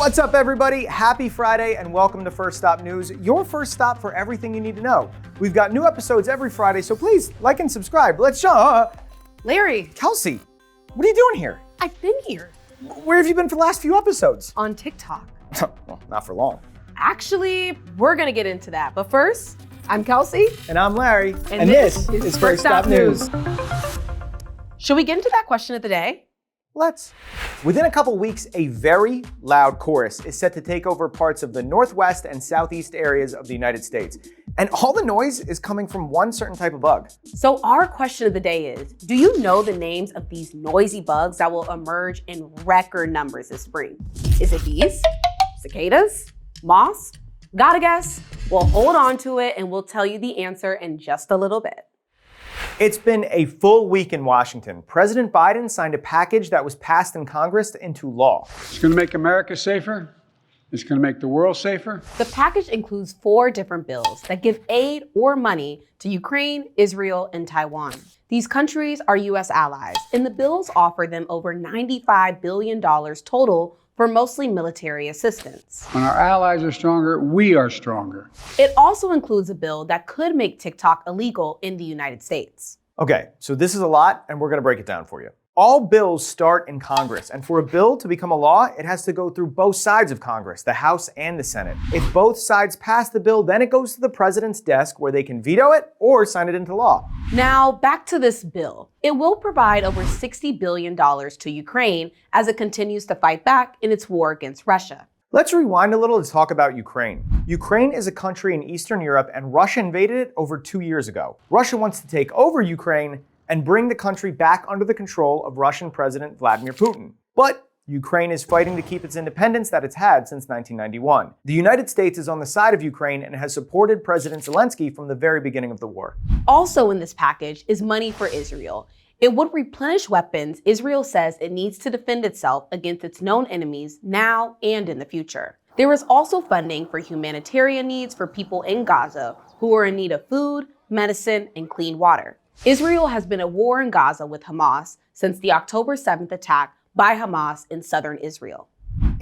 What's up, everybody? Happy Friday and welcome to First Stop News, your first stop for everything you need to know. We've got new episodes every Friday, so please like and subscribe. Let's jump. Larry. Kelsey, what are you doing here? I've been here. Where have you been for the last few episodes? On TikTok. Well, not for long. Actually, we're gonna get into that. But first, I'm Kelsey. And I'm Larry. And this is First Stop News. Should we get into that question of the day? Let's. Within a couple weeks, a very loud chorus is set to take over parts of the northwest and southeast areas of the United States. And all the noise is coming from one certain type of bug. So our question of the day is, do you know the names of these noisy bugs that will emerge in record numbers this spring? Is it bees? Cicadas? Moths? Gotta guess? Well, hold on to it and we'll tell you the answer in just a little bit. It's been a full week in Washington. President Biden signed a package that was passed in Congress into law. It's going to make America safer. It's going to make the world safer. The package includes 4 different bills that give aid or money to Ukraine, Israel, and Taiwan. These countries are U.S. allies, and the bills offer them over $95 billion total for mostly military assistance. When our allies are stronger, we are stronger. It also includes a bill that could make TikTok illegal in the United States. Okay, so this is a lot, and we're going to break it down for you. All bills start in Congress, and for a bill to become a law, it has to go through both sides of Congress, the House and the Senate. If both sides pass the bill, then it goes to the president's desk where they can veto it or sign it into law. Now, back to this bill. It will provide over $60 billion to Ukraine as it continues to fight back in its war against Russia. Let's rewind a little to talk about Ukraine. Ukraine is a country in Eastern Europe, and Russia invaded it over 2 years ago. Russia wants to take over Ukraine and bring the country back under the control of Russian President Vladimir Putin. But Ukraine is fighting to keep its independence that it's had since 1991. The United States is on the side of Ukraine and has supported President Zelensky from the very beginning of the war. Also in this package is money for Israel. It would replenish weapons Israel says it needs to defend itself against its known enemies now and in the future. There is also funding for humanitarian needs for people in Gaza who are in need of food, medicine, and clean water. Israel has been at war in Gaza with Hamas since the October 7th attack by Hamas in southern Israel.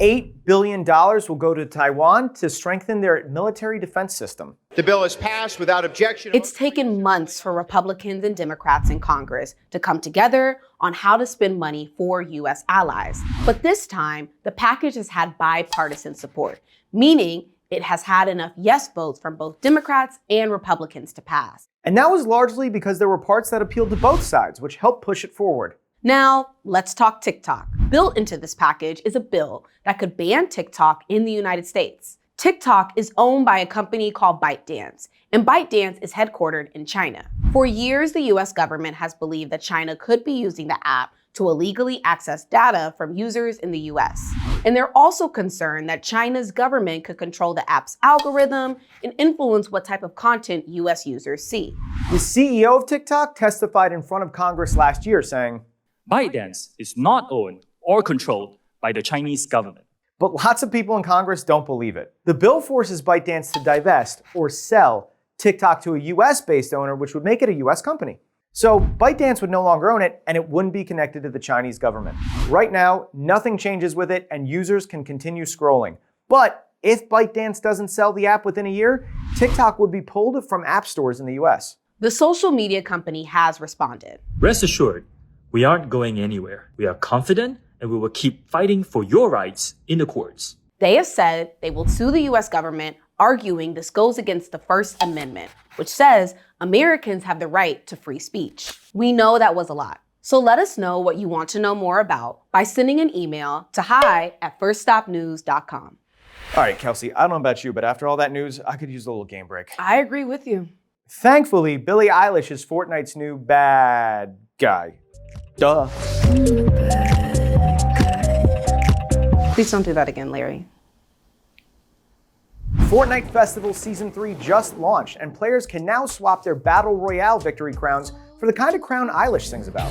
$8 billion will go to Taiwan to strengthen their military defense system. The bill is passed without objection. It's taken months for Republicans and Democrats in Congress to come together on how to spend money for U.S. allies. But this time, the package has had bipartisan support, meaning it has had enough yes votes from both Democrats and Republicans to pass. And that was largely because there were parts that appealed to both sides, which helped push it forward. Now, let's talk TikTok. Built into this package is a bill that could ban TikTok in the United States. TikTok is owned by a company called ByteDance, and ByteDance is headquartered in China. For years, the US government has believed that China could be using the app to illegally access data from users in the US. And they're also concerned that China's government could control the app's algorithm and influence what type of content US users see. The CEO of TikTok testified in front of Congress last year saying, ByteDance is not owned or controlled by the Chinese government. But lots of people in Congress don't believe it. The bill forces ByteDance to divest or sell TikTok to a US-based owner, which would make it a US company. So ByteDance would no longer own it, and it wouldn't be connected to the Chinese government. Right now, nothing changes with it, and users can continue scrolling. But if ByteDance doesn't sell the app within a year, TikTok would be pulled from app stores in the US. The social media company has responded. Rest assured, we aren't going anywhere. We are confident and we will keep fighting for your rights in the courts. They have said they will sue the US government, arguing this goes against the First Amendment, which says Americans have the right to free speech. We know that was a lot. So let us know what you want to know more about by sending an email to hi@firststopnews.com. All right, Kelsey, I don't know about you, but after all that news, I could use a little game break. I agree with you. Thankfully, Billie Eilish is Fortnite's new bad guy. Duh. Please don't do that again, Larry. Fortnite Festival Season 3 just launched, and players can now swap their Battle Royale victory crowns for the kind of crown Eilish sings about.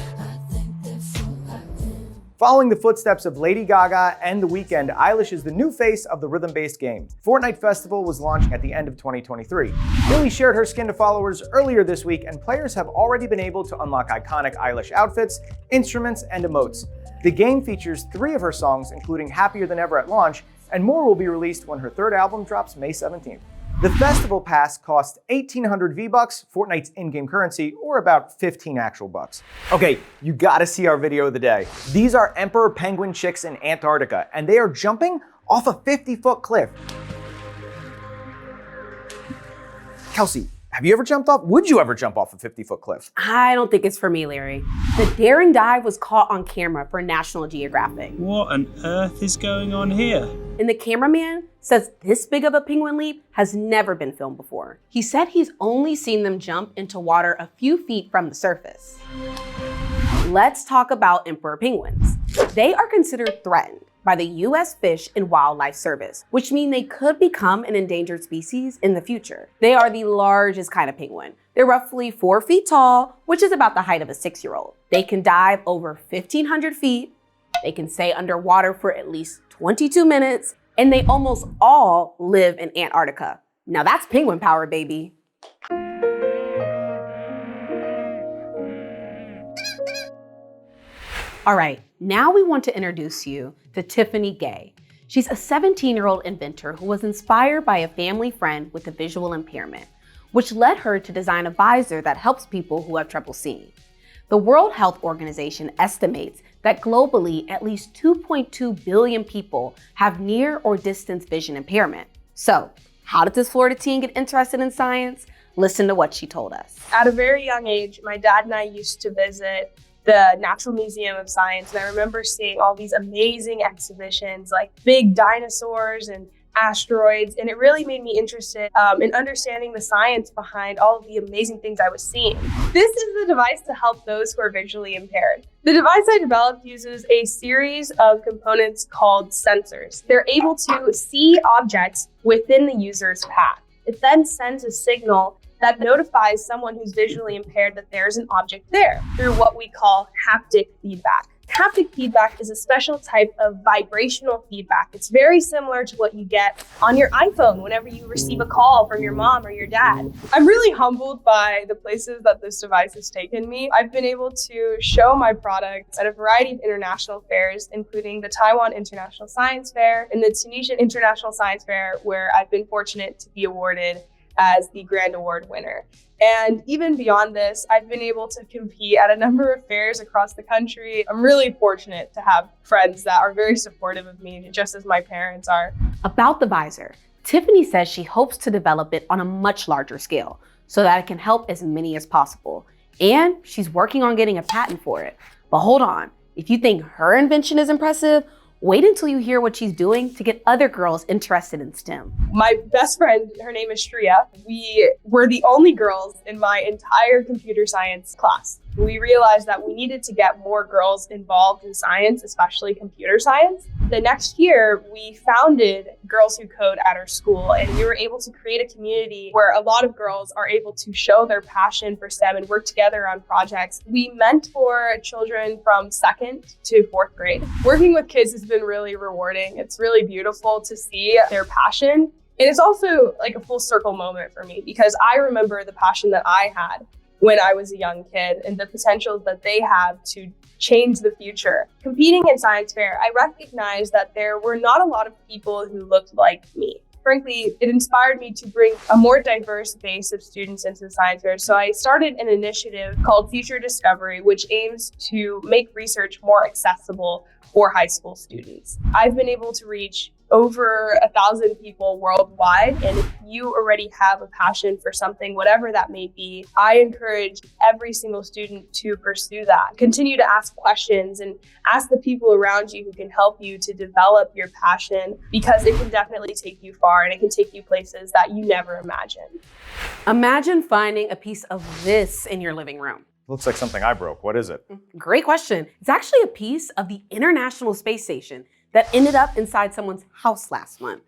Following the footsteps of Lady Gaga and The Weeknd, Eilish is the new face of the rhythm-based game. Fortnite Festival was launched at the end of 2023. Billie shared her skin to followers earlier this week, and players have already been able to unlock iconic Eilish outfits, instruments, and emotes. The game features 3 of her songs, including Happier Than Ever at launch, and more will be released when her third album drops May 17th. The festival pass costs 1,800 V-Bucks, Fortnite's in-game currency, or about 15 actual bucks. Okay, you gotta see our video of the day. These are emperor penguin chicks in Antarctica, and they are jumping off a 50-foot cliff. Kelsey, have you ever jumped off? Would you ever jump off a 50-foot cliff? I don't think it's for me, Larry. The daring dive was caught on camera for National Geographic. What on earth is going on here? And the cameraman says this big of a penguin leap has never been filmed before. He said he's only seen them jump into water a few feet from the surface. Let's talk about emperor penguins. They are considered threatened by the U.S. Fish and Wildlife Service, which means they could become an endangered species in the future. They are the largest kind of penguin. They're roughly 4 feet tall, which is about the height of a 6-year-old. They can dive over 1,500 feet. They can stay underwater for at least 22 minutes, and they almost all live in Antarctica. Now that's penguin power, baby. All right, now we want to introduce you to Tiffany Gay. She's a 17-year-old inventor who was inspired by a family friend with a visual impairment, which led her to design a visor that helps people who have trouble seeing. The World Health Organization estimates that globally, at least 2.2 billion people have near or distance vision impairment. So, how did this Florida teen get interested in science? Listen to what she told us. At a very young age, my dad and I used to visit the Natural Museum of Science, and I remember seeing all these amazing exhibitions like big dinosaurs and asteroids, and it really made me interested in understanding the science behind all of the amazing things I was seeing. This is the device to help those who are visually impaired. The device I developed uses a series of components called sensors. They're able to see objects within the user's path. It then sends a signal that notifies someone who's visually impaired that there's an object there through what we call haptic feedback. Haptic feedback is a special type of vibrational feedback. It's very similar to what you get on your iPhone whenever you receive a call from your mom or your dad. I'm really humbled by the places that this device has taken me. I've been able to show my products at a variety of international fairs, including the Taiwan International Science Fair and the Tunisian International Science Fair, where I've been fortunate to be awarded as the Grand Award winner. And even beyond this, I've been able to compete at a number of fairs across the country. I'm really fortunate to have friends that are very supportive of me, just as my parents are. About the visor, Tiffany says she hopes to develop it on a much larger scale so that it can help as many as possible. And she's working on getting a patent for it. But hold on, if you think her invention is impressive, wait until you hear what she's doing to get other girls interested in STEM. My best friend, her name is Shreya. We were the only girls in my entire computer science class. We realized that we needed to get more girls involved in science, especially computer science. The next year, we founded Girls Who Code at our school, and we were able to create a community where a lot of girls are able to show their passion for STEM and work together on projects. We mentor children from 2nd to 4th grade. Working with kids has been really rewarding. It's really beautiful to see their passion. And it's also like a full circle moment for me, because I remember the passion that I had when I was a young kid and the potential that they have to change the future. Competing in science fair, I recognized that there were not a lot of people who looked like me. Frankly, it inspired me to bring a more diverse base of students into the science fair. So I started an initiative called Future Discovery, which aims to make research more accessible for high school students. I've been able to reach over 1,000 people worldwide. And if you already have a passion for something, whatever that may be, I encourage every single student to pursue that. Continue to ask questions and ask the people around you who can help you to develop your passion, because it can definitely take you far and it can take you places that you never imagined. Imagine finding a piece of this in your living room. Looks like something I broke. What is it? Great question. It's actually a piece of the International Space Station that ended up inside someone's house last month.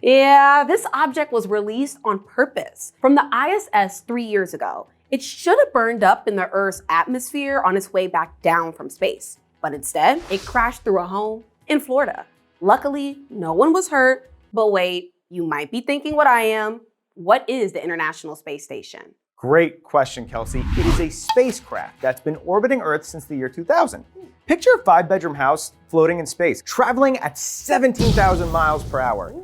Yeah, this object was released on purpose from the ISS 3 years ago. It should have burned up in the Earth's atmosphere on its way back down from space, but instead, it crashed through a home in Florida. Luckily, no one was hurt, but wait, you might be thinking what I am. What is the International Space Station? Great question, Kelsey. It is a spacecraft that's been orbiting Earth since the year 2000. Picture a 5-bedroom house floating in space, traveling at 17,000 miles per hour.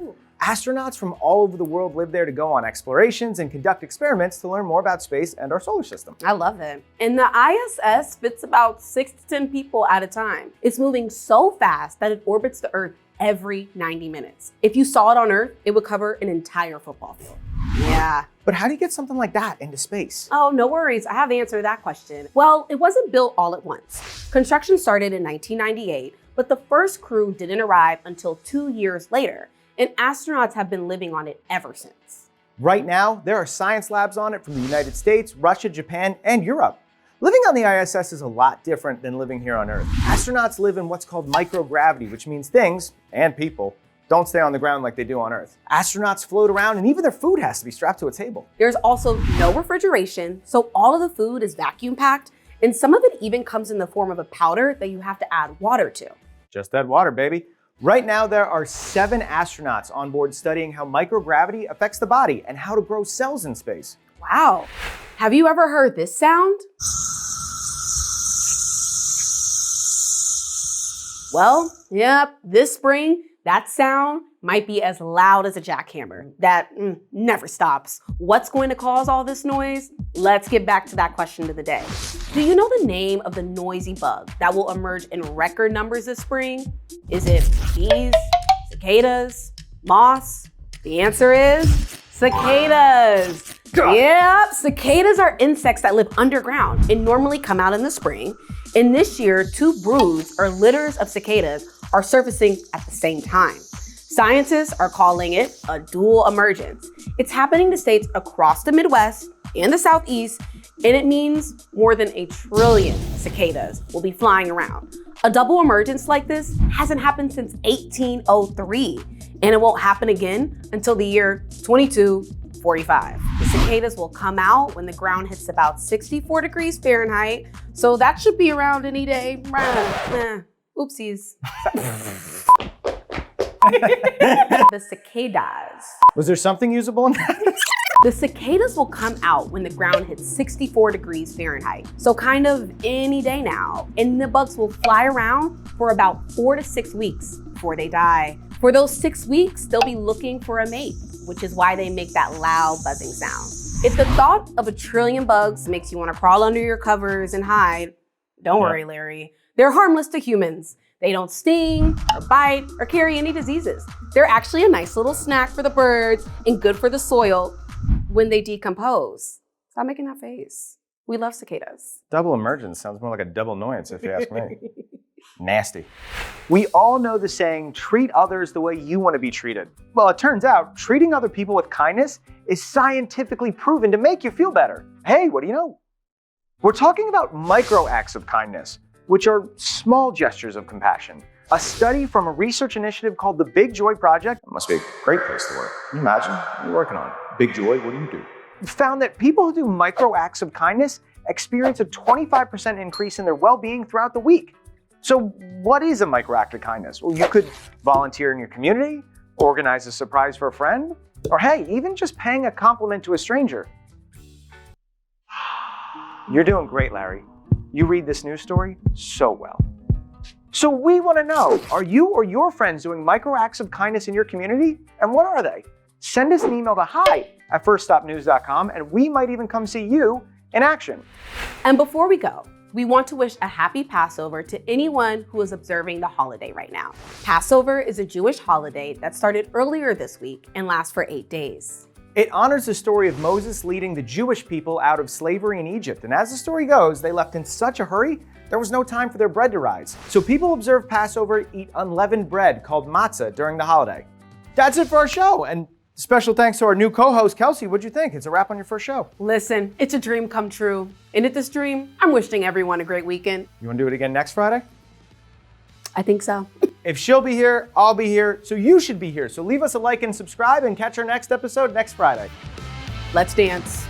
Astronauts from all over the world live there to go on explorations and conduct experiments to learn more about space and our solar system. I love it. And the ISS fits about 6 to 10 people at a time. It's moving so fast that it orbits the Earth every 90 minutes. If you saw it on Earth, it would cover an entire football field. Yeah. But how do you get something like that into space? Oh, no worries. I have the answer to that question. Well, it wasn't built all at once. Construction started in 1998, but the first crew didn't arrive until 2 years later, and astronauts have been living on it ever since. Right now, there are science labs on it from the United States, Russia, Japan, and Europe. Living on the ISS is a lot different than living here on Earth. Astronauts live in what's called microgravity, which means things, and people, don't stay on the ground like they do on Earth. Astronauts float around, and even their food has to be strapped to a table. There's also no refrigeration, so all of the food is vacuum packed, and some of it even comes in the form of a powder that you have to add water to. Just add water, baby. Right now, there are 7 astronauts on board studying how microgravity affects the body and how to grow cells in space. Wow. Have you ever heard this sound? Well, yep, this spring, that sound might be as loud as a jackhammer. That never stops. What's going to cause all this noise? Let's get back to that question of the day. Do you know the name of the noisy bug that will emerge in record numbers this spring? Is it bees, cicadas, moths? The answer is cicadas. Yep, cicadas are insects that live underground and normally come out in the spring. And this year, 2 broods or litters of cicadas are surfacing at the same time. Scientists are calling it a dual emergence. It's happening to states across the Midwest and the Southeast, and it means more than 1 trillion cicadas will be flying around. A double emergence like this hasn't happened since 1803, and it won't happen again until the year 2245. The cicadas will come out when the ground hits about 64 degrees Fahrenheit, so that should be around any day. Oopsies. The cicadas. Was there something usable in that? The cicadas will come out when the ground hits 64 degrees Fahrenheit, so kind of any day now, and the bugs will fly around for about 4 to 6 weeks before they die. For those 6 weeks, they'll be looking for a mate, which is why they make that loud buzzing sound. If the thought of 1 trillion bugs makes you want to crawl under your covers and hide, don't worry, Larry. They're harmless to humans. They don't sting or bite or carry any diseases. They're actually a nice little snack for the birds and good for the soil when they decompose. Stop making that face. We love cicadas. Double emergence sounds more like a double annoyance if you ask me. Nasty. We all know the saying, treat others the way you want to be treated. Well, it turns out treating other people with kindness is scientifically proven to make you feel better. Hey, what do you know? We're talking about micro acts of kindness, which are small gestures of compassion. A study from a research initiative called the Big Joy Project, it must be a great place to work. Can you imagine? What are you working on? Big Joy, what do you do? Found that people who do micro acts of kindness experience a 25% increase in their well-being throughout the week. So what is a micro act of kindness? Well, you could volunteer in your community, organize a surprise for a friend, or hey, even just paying a compliment to a stranger. You're doing great, Larry. You read this news story so well. So we want to know, are you or your friends doing micro acts of kindness in your community? And what are they? Send us an email to hi@firststopnews.com and we might even come see you in action. And before we go, we want to wish a happy Passover to anyone who is observing the holiday right now. Passover is a Jewish holiday that started earlier this week and lasts for 8 days. It honors the story of Moses leading the Jewish people out of slavery in Egypt. And as the story goes, they left in such a hurry, there was no time for their bread to rise. So people observe Passover, eat unleavened bread called matzah during the holiday. That's it for our show. And special thanks to our new co-host, Kelsey. What'd you think? It's a wrap on your first show. Listen, it's a dream come true. And at this dream, I'm wishing everyone a great weekend. You want to do it again next Friday? I think so. If she'll be here, I'll be here, so you should be here. So leave us a like and subscribe and catch our next episode next Friday. Let's dance.